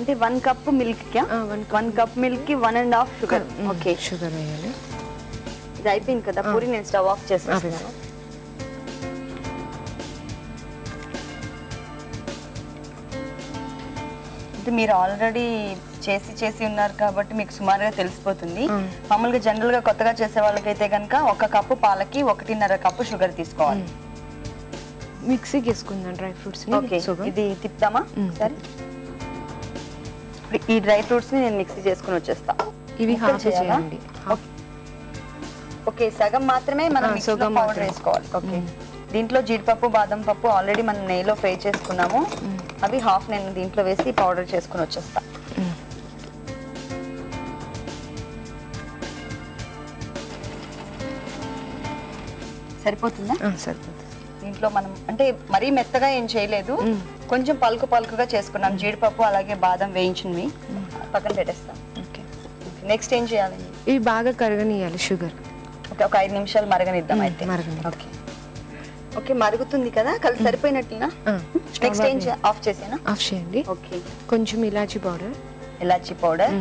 అంటే 1 cup milk కి 1 cup milk కి 1.5 షుగర్. ఓకే, షుగర్ వేయాలి. ఇది అయిపోయింది కదా పూరి, నేను స్టవ్ ఆఫ్ చేస్తాను. మీరు ఆల్రెడీ చేసి ఉన్నారు కాబట్టి మీకు సుమారుగా తెలిసిపోతుంది. మామూలుగా జనరల్ గా కొత్తగా చేసే వాళ్ళకైతే కనుక 1 కప్పు పాలకి 1.5 కప్పు షుగర్ తీసుకోవాలి. మిక్సీకి వేసుకుందాం డ్రై ఫ్రూట్స్. ఓకే, ఇది తిప్పుదామా సరే. ఈ డ్రై ఫ్రూట్స్ ని నేను మిక్సీ చేసుకుని వచ్చేస్తా. ఇవి హాఫ్ చేయండి. ఓకే, సగం మాత్రమే మనం మిక్సీలో పౌడర్ వేసుకోవాలి. ఓకే, దీంట్లో జీడిపప్పు బాదం పప్పు ఆల్రెడీ మనం నెయ్యిలో ఫ్రై చేసుకున్నాము. అవి హాఫ్ నేను దీంట్లో వేసి పౌడర్ చేసుకుని వచ్చేస్తా. సరిపోతుందా? సరిపోతుంది. దీంట్లో మనం అంటే మరీ మెత్తగా ఏం చేయలేదు, కొంచెం పలుకుగా చేసుకున్నాం. జీడిపప్పు అలాగే బాదం వేయించినవి పక్కన పెట్టేస్తాం. నెక్స్ట్ ఏం చేయాలి? ఇవి బాగా కరగనియాలి షుగర్. ఓకే, ఒక 5 నిమిషాలు మరగనిద్దాం అయితే. ఓకే ఓకే, మరుగుతుంది కదా, కలిసి సరిపోయినట్లునా? నెక్స్ట్ ఏం ఆఫ్ చేసేనా? ఆఫ్ చేయండి. ఓకే, కొంచెం ఇలాచీ powder.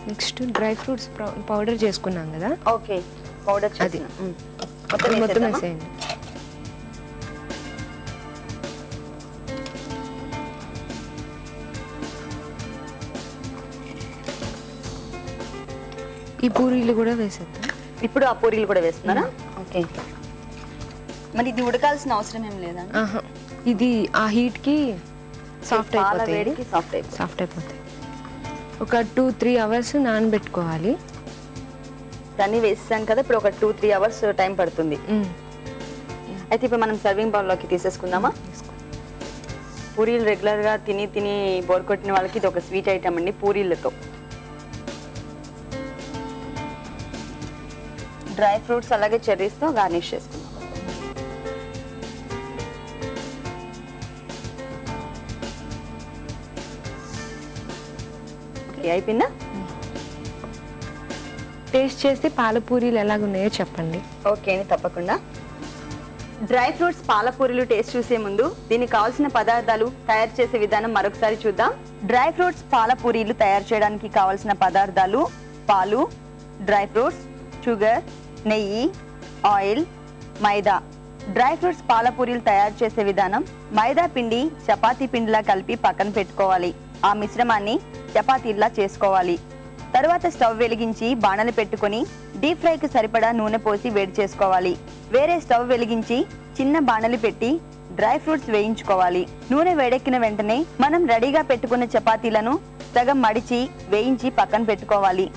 Next dry fruits powder చేసుకున్నాం కదా. ఓకే, పౌడర్ అది మొత్తం వేసేయండి. ఈ పూరీలు కూడా వేసేద్దాం. ఇప్పుడు ఆ పూరీలు కూడా వేస్తున్నారా? ఓకే, మరి ఇది ఉడకాల్సిన అవసరం ఏం లేదా? ఇది ఆ హీట్ కి సాఫ్ట్ అయిపోతాయి. ఒక 2-3 అవర్స్ నానబెట్టుకోవాలి. దాన్ని వేసాను కదా, ఇప్పుడు ఒక 2-3 అవర్స్ టైం పడుతుంది. అయితే ఇప్పుడు మనం సర్వింగ్ బౌల్లోకి తీసేసుకుందామా? పూరీలు రెగ్యులర్ గా తిని బోర్ కొట్టిన వాళ్ళకి ఇది ఒక స్వీట్ ఐటమ్ అండి. పూరీలతో డ్రై ఫ్రూట్స్ అలాగే చెర్రీస్తో గార్నిష్ చేసుకుందాం. ఓకే, అయిపోయిందా? టేస్ట్ చేసి పాలపూరీలు ఎలాగున్నాయో చెప్పండి. ఓకే అండి, తప్పకుండా. డ్రై ఫ్రూట్స్ పాలపూరీలు టేస్ట్ చూసే ముందు దీనికి కావాల్సిన పదార్థాలు, తయారు చేసే విధానం మరొకసారి చూద్దాం. డ్రై ఫ్రూట్స్ పాలపూరీలు తయారు చేయడానికి కావాల్సిన పదార్థాలు: పాలు, డ్రై ఫ్రూట్స్, షుగర్, నెయ్యి, ఆయిల్, మైదా. డ్రై ఫ్రూట్స్ పాలపూరీలు తయారు చేసే విధానం: మైదా పిండి చపాతీ పిండిలా కలిపి పక్కన పెట్టుకోవాలి. ఆ మిశ్రమాన్ని చపాతీలా చేసుకోవాలి. తరువాత స్టవ్ వెలిగించి బాణలి పెట్టుకొని డీప్ ఫ్రైకి సరిపడా నూనె పోసి వేడి చేసుకోవాలి. వేరే స్టవ్ వెలిగించి చిన్న బాణలి పెట్టి డ్రై ఫ్రూట్స్ వేయించుకోవాలి. నూనె వేడెక్కిన వెంటనే మనం రెడీగా పెట్టుకున్న చపాతీలను సగం మడిచి వేయించి పక్కన పెట్టుకోవాలి.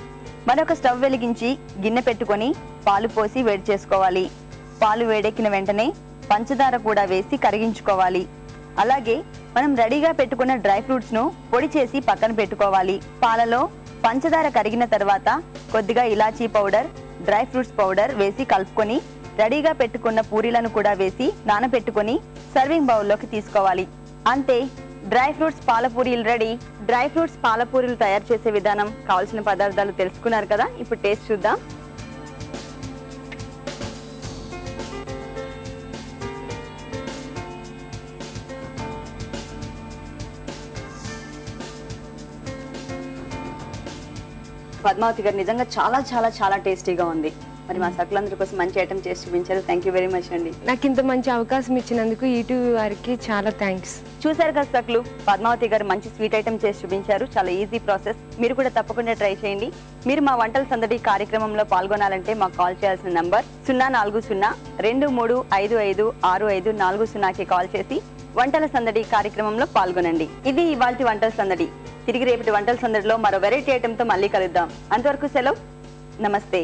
మరొక స్టవ్ వెలిగించి గిన్నె పెట్టుకొని పాలు పోసి వేడి చేసుకోవాలి. పాలు వేడెక్కిన వెంటనే పంచదార కూడా వేసి కరిగించుకోవాలి. అలాగే మనం రెడీగా పెట్టుకున్న డ్రై ఫ్రూట్స్ ను పొడి చేసి పక్కన పెట్టుకోవాలి. పాలలో పంచదార కరిగిన తర్వాత కొద్దిగా ఇలాచీ పౌడర్, డ్రై ఫ్రూట్స్ పౌడర్ వేసి కలుపుకొని రెడీగా పెట్టుకున్న పూరీలను కూడా వేసి నానబెట్టుకొని సర్వింగ్ బౌల్లోకి తీసుకోవాలి. అంతే, డ్రై ఫ్రూట్స్ పాలపూరీలు రెడీ. డ్రై ఫ్రూట్స్ పాలపూరీలు తయారు చేసే విధానం, కావాల్సిన పదార్థాలు తెలుసుకున్నారు కదా. ఇప్పుడు టేస్ట్ చూద్దాం. పద్మావతి గారు, నిజంగా చాలా చాలా చాలా టేస్టీగా ఉంది. మరి మా సకులందరి కోసం మంచి ఐటమ్ చేసి చూపించారు. థ్యాంక్ యూ వెరీ మచ్ అండి. నాకు ఇంత మంచి అవకాశం ఇచ్చినందుకు ఈటీవీ వారికి చాలా థ్యాంక్స్. చూసారు కదా సకులు, పద్మావతి గారు మంచి స్వీట్ ఐటమ్ చేసి చూపించారు. చాలా ఈజీ ప్రాసెస్, మీరు కూడా తప్పకుండా ట్రై చేయండి. మీరు మా వంటల సందడి కార్యక్రమంలో పాల్గొనాలంటే మాకు కాల్ చేయాల్సిన నంబర్ 040-2355-6540కి కాల్ చేసి వంటల సందడి కార్యక్రమంలో పాల్గొనండి. ఇది ఇవాల్టి వంటల సందడి. తిరిగి రేపటి వంటల సందడిలో మరో వెరైటీ ఐటమ్ తో మళ్ళీ కలుద్దాం. అంతవరకు సెలవు, నమస్తే.